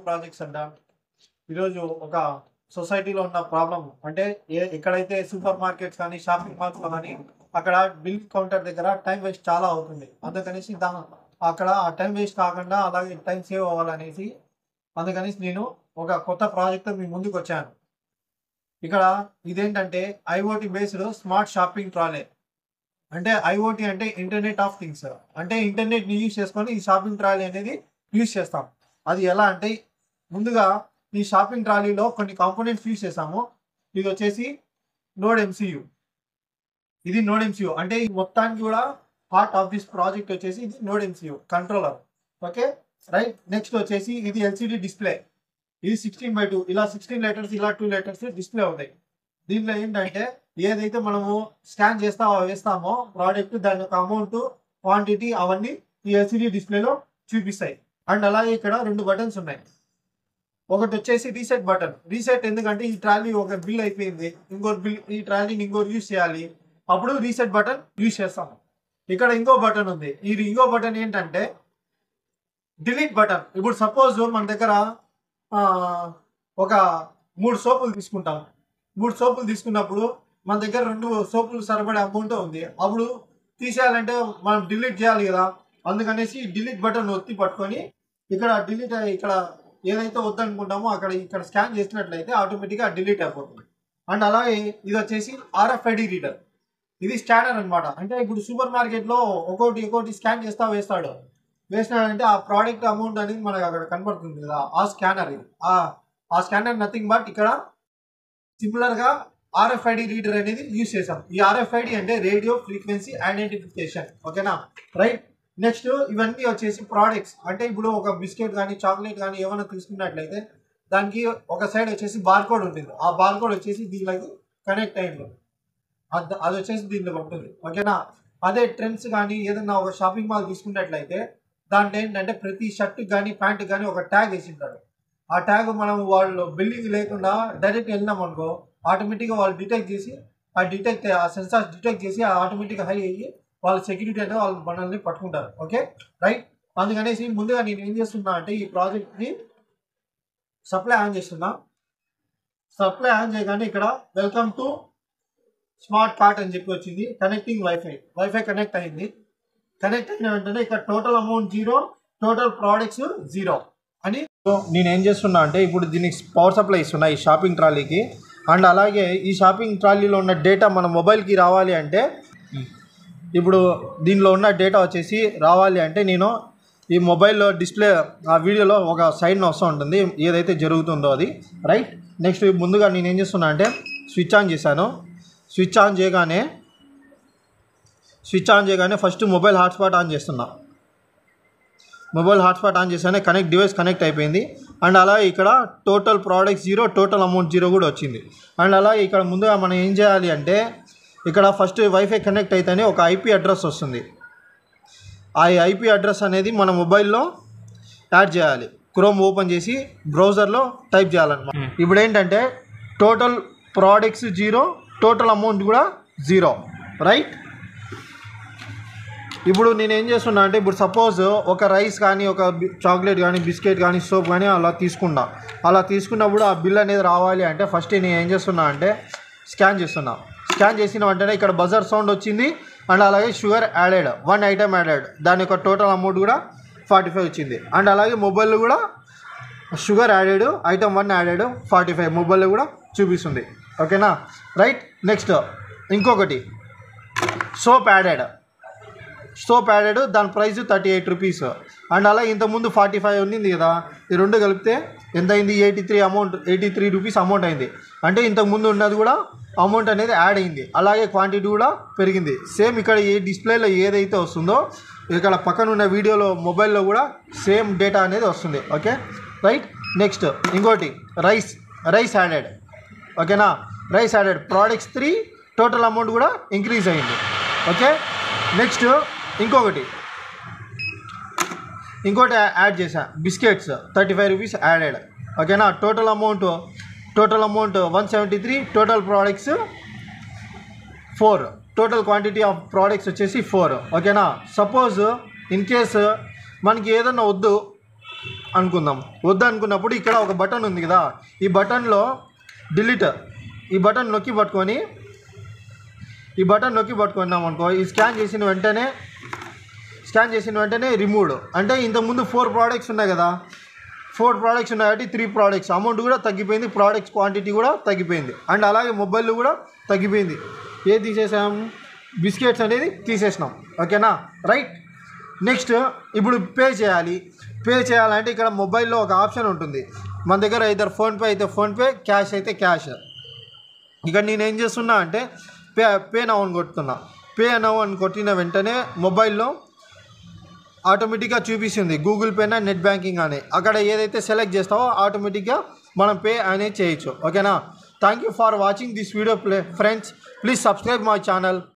Projects అంట. ఈరోజు ఒక సొసైటీలో ఉన్న ప్రాబ్లం అంటే ఎక్కడైతే సూపర్ మార్కెట్స్ కానీ షాపింగ్ మాల్స్ కానీ అక్కడ బిల్ కౌంటర్ దగ్గర టైం వేస్ట్ చాలా అవుతుంది. అందుకనేసి అక్కడ ఆ టైం వేస్ట్ కాకుండా అలాగే టైం సేవ్ అవ్వాలనేసి అందుకనేసి నేను ఒక కొత్త ప్రాజెక్ట్ మీ ముందుకు వచ్చాను. ఇక్కడ ఇదేంటంటే ఐఓటీ బేస్డ్ స్మార్ట్ షాపింగ్ ట్రాలే. అంటే ఐఓటీ అంటే ఇంటర్నెట్ ఆఫ్ థింగ్స్, అంటే ఇంటర్నెట్ని యూజ్ చేసుకొని ఈ షాపింగ్ ట్రాలీ అనేది యూజ్ చేస్తాం. అది ఎలా అంటే ముందుగా ఈ షాపింగ్ ట్రాలీలో కొన్ని కాంపోనెంట్స్ యూజ్ చేస్తాము. ఇది వచ్చేసి నోడ్ ఎంసీయూ. ఇది నోడ్ ఎంసీయూ అంటే ఈ మొత్తానికి కూడా పార్ట్ ఆఫ్ దిస్ ప్రాజెక్ట్ వచ్చేసి ఇది node MCU controller. Okay right. Next వచ్చేసి ఇది ఎల్సిడి డిస్ప్లే. ఇది 16:2 ఇలా 16 లెటర్స్ ఇలా 2 లెటర్స్ డిస్ప్లే అవుతాయి. దీనిలో ఏంటంటే ఏదైతే మనము స్కాన్ వేస్తామో ప్రోడక్ట్ దాని యొక్క అమౌంట్ క్వాంటిటీ అవన్నీ ఈ ఎల్సిడి డిస్ప్లేలో చూపిస్తాయి. అండ్ అలాగే ఇక్కడ 2 బటన్స్ ఉన్నాయి. ఒకటి వచ్చేసి రీసెట్ బటన్. రీసెట్ ఎందుకంటే ఈ ట్రాలీ ఒక బిల్ అయిపోయింది, ఇంకోటి బిల్ ఈ ట్రాలీని ఇంకోటి యూజ్ చేయాలి, అప్పుడు రీసెట్ బటన్ యూజ్ చేస్తాము. ఇక్కడ ఇంకో బటన్ ఉంది. ఈ ఇంకో బటన్ ఏంటంటే డిలీట్ బటన్. ఇప్పుడు సపోజ్ మన దగ్గర ఒక 3 సోపులు తీసుకుంటాం. 3 సోపులు తీసుకున్నప్పుడు మన దగ్గర 2 సోపులు సరిపడే అమౌంట్ ఉంది. అప్పుడు తీసేయాలంటే మనం డిలీట్ చేయాలి కదా. అందుకనేసి డిలీట్ బటన్ ఒత్తి పట్టుకొని ఇక్కడ డిలీట్ ఇక్కడ ఏదైతే వద్దనుకుంటామో ఇక్కడ స్కాన్ చేసినట్లయితే ఆటోమేటిక్గా డిలీట్ అయిపోతుంది. అండ్ అలాగే ఇది వచ్చేసి ఆర్ఎఫ్ఐడి రీడర్. ఇది స్కానర్ అనమాట. అంటే ఇప్పుడు సూపర్ మార్కెట్లో ఒక్కొక్కటి స్కాన్ వేస్తాడు. వేసినాడంటే ఆ ప్రోడక్ట్ అమౌంట్ అనేది మనకు అక్కడ కనపడుతుంది కదా, ఆ స్కానర్. ఇది ఆ స్కానర్ నథింగ్ బట్ ఇక్కడ సిమిలర్గా ఆర్ఎఫ్ఐడి రీడర్ అనేది యూజ్ చేసాం. ఈ ఆర్ఎఫ్ఐడి అంటే రేడియో ఫ్రీక్వెన్సీ ఐడెంటిఫికేషన్. ఓకేనా రైట్. నెక్స్ట్ ఇవన్నీ వచ్చేసి ప్రోడక్ట్స్. అంటే ఇప్పుడు ఒక బిస్కెట్ కానీ చాక్లెట్ కానీ ఏమైనా తీసుకున్నట్లయితే దానికి ఒక సైడ్ వచ్చేసి బార్కోడ్ ఉంటుంది. ఆ బార్కోడ్ వచ్చేసి దీనికి కనెక్ట్ అయ్యింది, అది వచ్చేసి దీంట్లో ఉంటుంది. ఓకేనా. అదే ట్రెండ్స్ కానీ ఏదన్నా ఒక షాపింగ్ మాల్ తీసుకున్నట్లయితే దాంట్లో ఏంటంటే ప్రతి షర్ట్కి కానీ ప్యాంట్కి కానీ ఒక ట్యాగ్ వేసింటారు. ఆ ట్యాగ్ మనం వాళ్ళు బిల్లింగ్ లేకుండా డైరెక్ట్ వెళ్ళినాం అనుకో ఆటోమేటిక్గా వాళ్ళు డిటెక్ట్ చేసి ఆ సెన్సార్స్ డిటెక్ట్ చేసి ఆటోమేటిక్గా హై అయ్యి వాళ్ళ సెక్యూరిటీ అంటే వాళ్ళు మనల్ని పట్టుకుంటారు. Okay right. అందుకనేసి ముందుగా నేను ఏం చేస్తున్నా అంటే ఈ ప్రాజెక్ట్ని సప్లై ఆన్ చేస్తున్నా. సప్లై ఆన్ చేయగానే ఇక్కడ వెల్కమ్ టు స్మార్ట్ కార్ట్ అని చెప్పి వచ్చింది. కనెక్టింగ్ వైఫై కనెక్ట్ అయింది. కనెక్ట్ అయిన వెంటనే ఇక్కడ టోటల్ అమౌంట్ 0, టోటల్ ప్రోడక్ట్స్ 0 అని. నేను ఏం చేస్తున్నా అంటే ఇప్పుడు దీనికి పవర్ సప్లై ఇస్తున్నా ఈ షాపింగ్ ట్రాలీకి. అండ్ అలాగే ఈ షాపింగ్ ట్రాలీలో ఉన్న డేటా మన మొబైల్కి రావాలి అంటే ఇప్పుడు దీనిలో ఉన్న డేటా వచ్చేసి రావాలి అంటే నేను ఈ మొబైల్లో డిస్ప్లే ఆ వీడియోలో ఒక సైడ్న వస్తూ ఉంటుంది ఏదైతే జరుగుతుందో అది. రైట్. నెక్స్ట్ ముందుగా నేను ఏం చేస్తున్నా అంటే స్విచ్ ఆన్ చేశాను. స్విచ్ ఆన్ చేయగానే ఫస్ట్ మొబైల్ హాట్స్పాట్ ఆన్ చేస్తున్నా. మొబైల్ హాట్స్పాట్ ఆన్ చేశానే డివైస్ కనెక్ట్ అయిపోయింది. అండ్ అలాగే ఇక్కడ టోటల్ ప్రోడక్ట్స్ 0, టోటల్ అమౌంట్ 0 కూడా వచ్చింది. అండ్ అలాగే ఇక్కడ ముందుగా మనం ఏం చేయాలి అంటే ఇక్కడ ఫస్ట్ వైఫై కనెక్ట్ అయితేనే ఒక ఐపీ అడ్రస్ వస్తుంది. ఆ ఐపీ అడ్రస్ అనేది మన మొబైల్లో యాడ్ చేయాలి. క్రోమ్ ఓపెన్ చేసి బ్రౌజర్లో టైప్ చేయాలన్నమాట. ఇప్పుడు ఏంటంటే టోటల్ ప్రోడక్ట్స్ 0, టోటల్ అమౌంట్ కూడా 0. రైట్. ఇప్పుడు నేను ఏం చేస్తున్నా అంటే ఇప్పుడు సపోజ్ ఒక రైస్ కానీ ఒక చాక్లెట్ కానీ బిస్కెట్ కానీ సోప్ కానీ అలా తీసుకున్నప్పుడు ఆ బిల్ అనేది రావాలి అంటే ఫస్ట్ నేను ఏం చేస్తున్నా అంటే స్కాన్ చేసిన వెంటనే ఇక్కడ బజర్ సౌండ్ వచ్చింది. అండ్ అలాగే షుగర్ యాడెడ్ 1 ఐటమ్ యాడెడ్, దాని యొక్క టోటల్ అమౌంట్ కూడా 45 వచ్చింది. అండ్ అలాగే మొబైల్లో కూడా షుగర్ యాడెడ్ ఐటమ్ 1 యాడెడ్ 45 మొబైల్లో కూడా చూపిస్తుంది. ఓకేనా రైట్. నెక్స్ట్ ఇంకొకటి సోప్ యాడెడ్ దాని ప్రైస్ 38 రూపీస్. అండ్ అలా ఇంతకుముందు 45 ఉన్నింది కదా, ఈ రెండు కలిపితే ఎంత అయింది 83 రూపీస్ అమౌంట్ అయింది. అంటే ఇంతకుముందు ఉన్నది కూడా అమౌంట్ అనేది యాడ్ అయింది. అలాగే క్వాంటిటీ కూడా పెరిగింది. సేమ్ ఇక్కడ ఏ డిస్ప్లేలో ఏదైతే వస్తుందో ఇక్కడ పక్కన ఉన్న వీడియోలో మొబైల్లో కూడా సేమ్ డేటా అనేది వస్తుంది. Okay right. నెక్స్ట్ ఇంకోటి రైస్ యాడెడ్. ఓకేనా. Rice added products 3, total amount కూడా ఇంక్రీజ్ అయింది. ఓకే. నెక్స్ట్ ఇంకోటి యాడ్ చేసా బిస్కెట్స్ 35 రూపీస్ యాడెడ్. ఓకేనా. Total amount 173, total products 4, total quantity of products వచ్చేసి 4. ఓకేనా. సపోజ్ ఇన్ కేస్ మనకి ఏదన్నా వద్దు అనుకుందాం. వద్దు అనుకున్నప్పుడు ఇక్కడ ఒక బటన్ ఉంది కదా, ఈ బటన్లో డిలీట్, ఈ బటన్ నొక్కి పట్టుకున్నాం అనుకో, ఈ స్కాన్ చేసిన వెంటనే రిమూవ్డ్. అంటే ఇంతకుముందు 4 ప్రోడక్ట్స్ ఉన్నాయి కదా, 4 ప్రోడక్ట్స్ ఉన్నాయి కాబట్టి 3 ప్రోడక్ట్స్ అమౌంట్ కూడా తగ్గిపోయింది, ప్రోడక్ట్స్ క్వాంటిటీ కూడా తగ్గిపోయింది, అండ్ అలాగే మొబైల్ కూడా తగ్గిపోయింది. ఏది తీసేసాం? బిస్కెట్స్ అనేది తీసేసినాం. ఓకేనా, రైట్. నెక్స్ట్ ఇప్పుడు పే చేయాలంటే ఇక్కడ మొబైల్లో ఒక ఆప్షన్ ఉంటుంది. మన దగ్గర ఇద్దరు ఫోన్పే అయితే ఫోన్పే, క్యాష్ అయితే క్యాష్. ఇక్కడ నేను ఏం చేస్తున్నా అంటే పే నౌ అని కొడుతున్నా. పే నౌ అని కొట్టిన వెంటనే మొబైల్లో ఆటోమేటిక్గా చూపిస్తుంది గూగుల్ పేనా నెట్ బ్యాంకింగ్ అని. అక్కడ ఏదైతే సెలెక్ట్ చేస్తావో ఆటోమేటిక్గా మనం పే అనేది చేయొచ్చు. ఓకేనా, thank you for watching this video friends. Please subscribe my channel.